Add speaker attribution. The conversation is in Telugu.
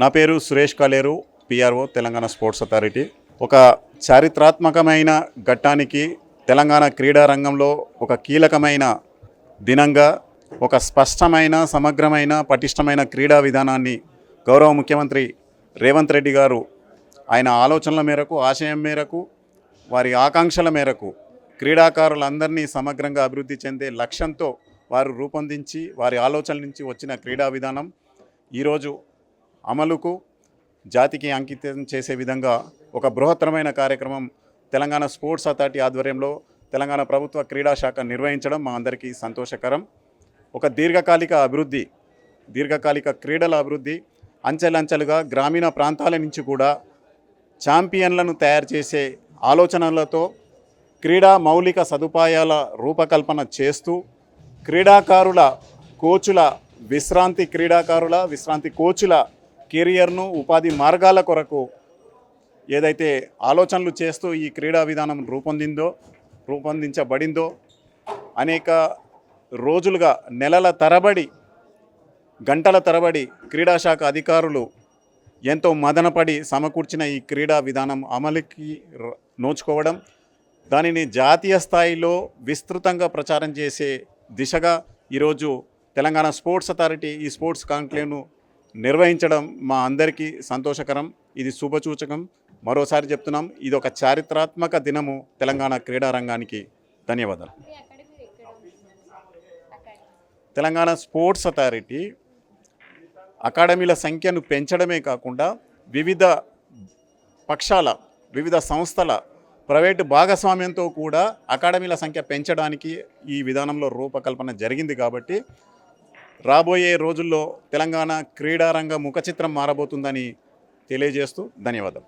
Speaker 1: నా పేరు సురేష్ కాలేరు, పిఆర్ఓ, తెలంగాణ స్పోర్ట్స్ అథారిటీ. ఒక చారిత్రాత్మకమైన ఘట్టానికి తెలంగాణ క్రీడా రంగంలో ఒక కీలకమైన దినంగా ఒక స్పష్టమైన, సమగ్రమైన, పటిష్టమైన క్రీడా విధానాన్ని గౌరవ ముఖ్యమంత్రి రేవంత్ రెడ్డి గారు ఆయన ఆలోచనల మేరకు, ఆశయం మేరకు, వారి ఆకాంక్షల మేరకు క్రీడాకారులందరినీ సమగ్రంగా అభివృద్ధి చెందే లక్ష్యంతో వారు రూపొందించి వారి ఆలోచనల నుంచి వచ్చిన క్రీడా విధానం ఈరోజు అమలుకు జాతికి అంకితం చేసే విధంగా ఒక బృహత్తరమైన కార్యక్రమం తెలంగాణ స్పోర్ట్స్ అథారిటీ ఆధ్వర్యంలో తెలంగాణ ప్రభుత్వ క్రీడా శాఖ నిర్వహించడం మా అందరికీ సంతోషకరం. ఒక దీర్ఘకాలిక క్రీడల అభివృద్ధి అంచెలంచెలుగా గ్రామీణ ప్రాంతాల నుంచి కూడా ఛాంపియన్లను తయారు చేసే ఆలోచనలతో క్రీడా మౌలిక సదుపాయాల రూపకల్పన చేస్తూ విశ్రాంతి కోచుల కెరియర్ను, ఉపాధి మార్గాల కొరకు ఏదైతే ఆలోచనలు చేస్తూ ఈ క్రీడా విధానం రూపొందించబడిందో అనేక రోజులుగా, నెలల తరబడి, గంటల తరబడి క్రీడాశాఖ అధికారులు ఎంతో మదనపడి సమకూర్చిన ఈ క్రీడా విధానం అమలుకి నోచుకోవడం, దానిని జాతీయ స్థాయిలో విస్తృతంగా ప్రచారం చేసే దిశగా ఈరోజు తెలంగాణ స్పోర్ట్స్ అథారిటీ ఈ స్పోర్ట్స్ కాంక్లేవ్ను నిర్వహించడం మా అందరికీ సంతోషకరం. ఇది శుభసూచకం. మరోసారి చెప్తున్నాం, ఇది ఒక చారిత్రాత్మక దినము తెలంగాణ క్రీడా రంగానికి. ధన్యవాదాలు. తెలంగాణ స్పోర్ట్స్ అథారిటీ అకాడమీల సంఖ్యను పెంచడమే కాకుండా వివిధ సంస్థల ప్రైవేటు భాగస్వామ్యంతో కూడా అకాడమీల సంఖ్య పెంచడానికి ఈ విధానంలో రూపకల్పన జరిగింది. కాబట్టి రాబోయే రోజుల్లో తెలంగాణ క్రీడారంగ ముఖచిత్రం మారబోతుందని తెలియజేస్తూ ధన్యవాదాలు.